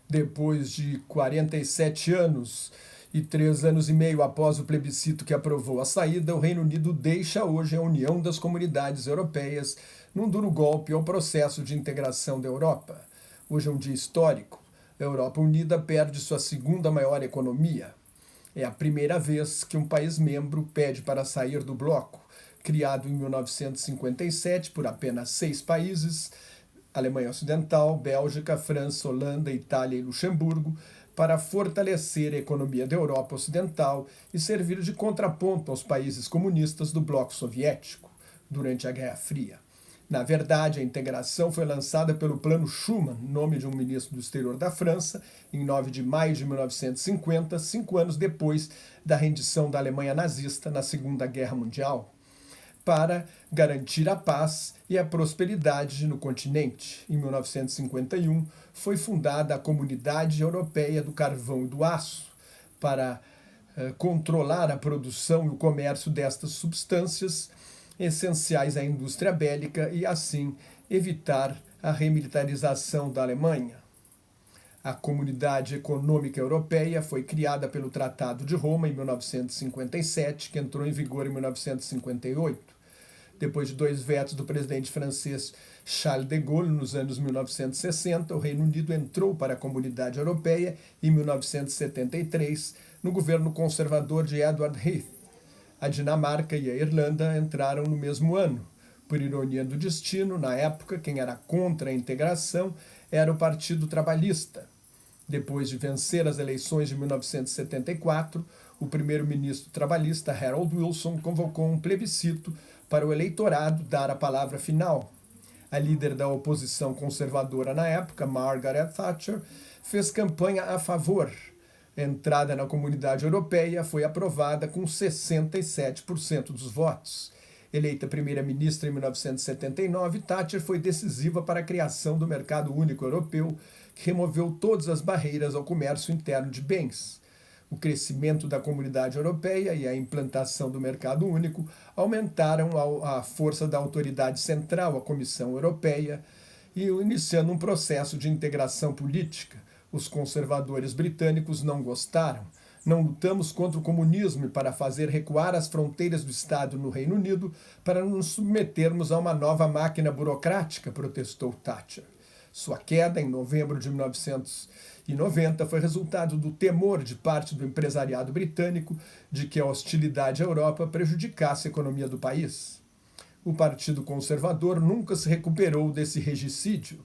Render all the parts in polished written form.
Depois de 47 anos e 3 anos e meio após o plebiscito que aprovou a saída, o Reino Unido deixa hoje a União das Comunidades Europeias num duro golpe ao processo de integração da Europa. Hoje é um dia histórico. A Europa Unida perde sua segunda maior economia. É a primeira vez que um país membro pede para sair do bloco, criado em 1957 por apenas 6 países, Alemanha Ocidental, Bélgica, França, Holanda, Itália e Luxemburgo, para fortalecer a economia da Europa Ocidental e servir de contraponto aos países comunistas do bloco soviético durante a Guerra Fria. Na verdade, a integração foi lançada pelo Plano Schuman, nome de um ministro do exterior da França, em 9 de maio de 1950, 5 anos depois da rendição da Alemanha nazista na Segunda Guerra Mundial, para garantir a paz e a prosperidade no continente. Em 1951, foi fundada a Comunidade Europeia do Carvão e do Aço, para controlar a produção e o comércio destas substâncias essenciais à indústria bélica e, assim, evitar a remilitarização da Alemanha. A Comunidade Econômica Europeia foi criada pelo Tratado de Roma em 1957, que entrou em vigor em 1958. Depois de 2 vetos do presidente francês Charles de Gaulle nos anos 1960, o Reino Unido entrou para a Comunidade Europeia em 1973, no governo conservador de Edward Heath. A Dinamarca e a Irlanda entraram no mesmo ano. Por ironia do destino, na época, quem era contra a integração era o Partido Trabalhista. Depois de vencer as eleições de 1974, o primeiro-ministro trabalhista Harold Wilson convocou um plebiscito para o eleitorado dar a palavra final. A líder da oposição conservadora na época, Margaret Thatcher, fez campanha a favor. A entrada na Comunidade Europeia foi aprovada com 67% dos votos. Eleita primeira-ministra em 1979, Thatcher foi decisiva para a criação do Mercado Único Europeu, que removeu todas as barreiras ao comércio interno de bens. O crescimento da Comunidade Europeia e a implantação do Mercado Único aumentaram a força da autoridade central, a Comissão Europeia, e iniciando um processo de integração política. Os conservadores britânicos não gostaram. Não lutamos contra o comunismo e para fazer recuar as fronteiras do Estado no Reino Unido para nos submetermos a uma nova máquina burocrática, protestou Thatcher. Sua queda, em novembro de 1990, foi resultado do temor de parte do empresariado britânico de que a hostilidade à Europa prejudicasse a economia do país. O Partido Conservador nunca se recuperou desse regicídio.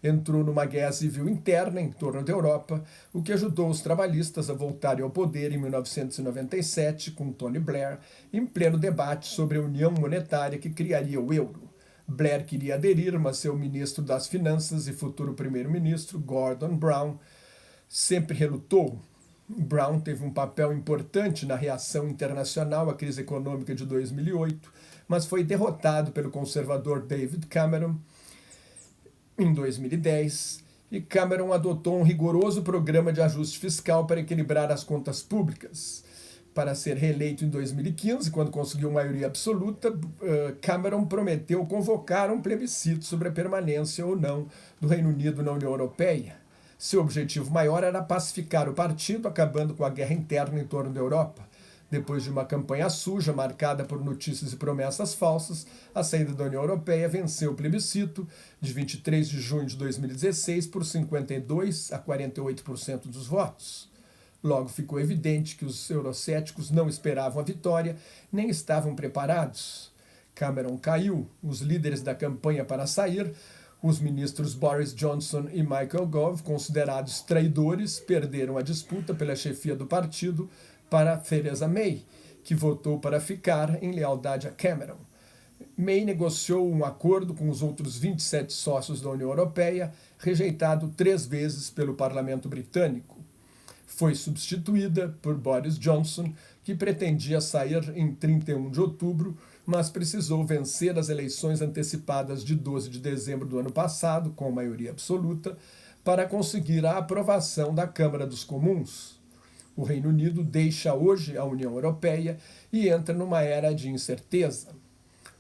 Entrou numa guerra civil interna em torno da Europa, o que ajudou os trabalhistas a voltarem ao poder em 1997, com Tony Blair, em pleno debate sobre a união monetária que criaria o euro. Blair queria aderir, mas seu ministro das Finanças e futuro primeiro-ministro, Gordon Brown, sempre relutou. Brown teve um papel importante na reação internacional à crise econômica de 2008, mas foi derrotado pelo conservador David Cameron em 2010, e Cameron adotou um rigoroso programa de ajuste fiscal para equilibrar as contas públicas. Para ser reeleito em 2015, quando conseguiu maioria absoluta, Cameron prometeu convocar um plebiscito sobre a permanência ou não do Reino Unido na União Europeia. Seu objetivo maior era pacificar o partido, acabando com a guerra interna em torno da Europa. Depois de uma campanha suja, marcada por notícias e promessas falsas, a saída da União Europeia venceu o plebiscito de 23 de junho de 2016 por 52% a 48% dos votos. Logo ficou evidente que os eurocéticos não esperavam a vitória, nem estavam preparados. Cameron caiu, os líderes da campanha para sair, os ministros Boris Johnson e Michael Gove, considerados traidores, perderam a disputa pela chefia do partido para Theresa May, que votou para ficar em lealdade a Cameron. May negociou um acordo com os outros 27 sócios da União Europeia, rejeitado 3 vezes pelo parlamento britânico. Foi substituída por Boris Johnson, que pretendia sair em 31 de outubro, mas precisou vencer as eleições antecipadas de 12 de dezembro do ano passado, com maioria absoluta, para conseguir a aprovação da Câmara dos Comuns. O Reino Unido deixa hoje a União Europeia e entra numa era de incerteza.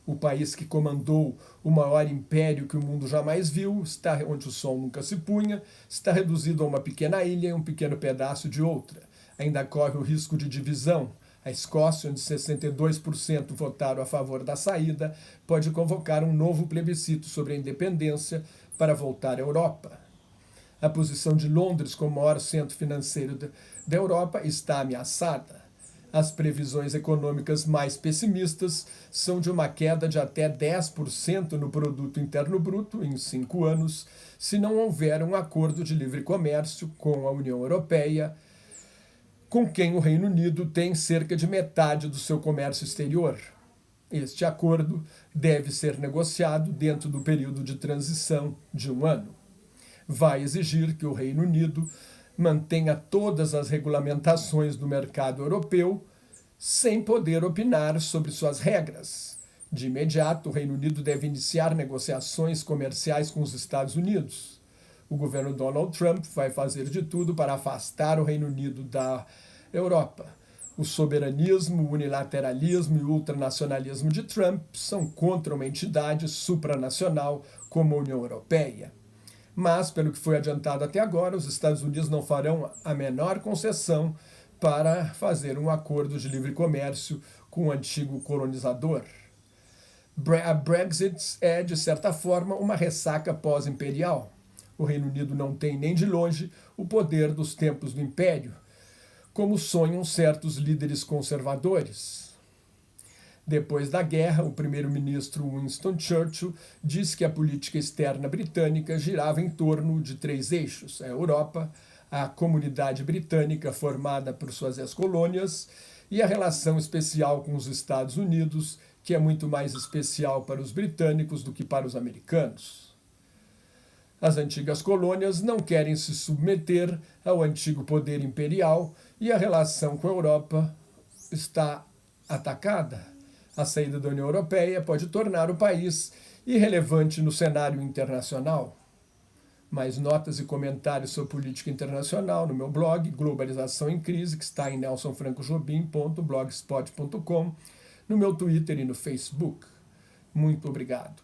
O país que comandou o maior império que o mundo jamais viu, está onde o sol nunca se punha, está reduzido a uma pequena ilha e um pequeno pedaço de outra. Ainda corre o risco de divisão. A Escócia, onde 62% votaram a favor da saída, pode convocar um novo plebiscito sobre a independência para voltar à Europa. A posição de Londres como maior centro financeiro da Europa está ameaçada. As previsões econômicas mais pessimistas são de uma queda de até 10% no produto interno bruto em 5 anos, se não houver um acordo de livre comércio com a União Europeia, com quem o Reino Unido tem cerca de metade do seu comércio exterior. Este acordo deve ser negociado dentro do período de transição de 1 ano. Vai exigir que o Reino Unido mantenha todas as regulamentações do mercado europeu sem poder opinar sobre suas regras. De imediato, o Reino Unido deve iniciar negociações comerciais com os Estados Unidos. O governo Donald Trump vai fazer de tudo para afastar o Reino Unido da Europa. O soberanismo, o unilateralismo e o ultranacionalismo de Trump são contra uma entidade supranacional como a União Europeia. Mas, pelo que foi adiantado até agora, os Estados Unidos não farão a menor concessão para fazer um acordo de livre comércio com o antigo colonizador. A Brexit é, de certa forma, uma ressaca pós-imperial. O Reino Unido não tem nem de longe o poder dos tempos do Império, como sonham certos líderes conservadores. Depois da guerra, o primeiro-ministro Winston Churchill disse que a política externa britânica girava em torno de 3 eixos: a Europa, a comunidade britânica formada por suas ex-colônias e a relação especial com os Estados Unidos, que é muito mais especial para os britânicos do que para os americanos. As antigas colônias não querem se submeter ao antigo poder imperial e a relação com a Europa está atacada. A saída da União Europeia pode tornar o país irrelevante no cenário internacional. Mais notas e comentários sobre política internacional no meu blog Globalização em Crise, que está em nelsonfrancojobim.blogspot.com, no meu Twitter e no Facebook. Muito obrigado.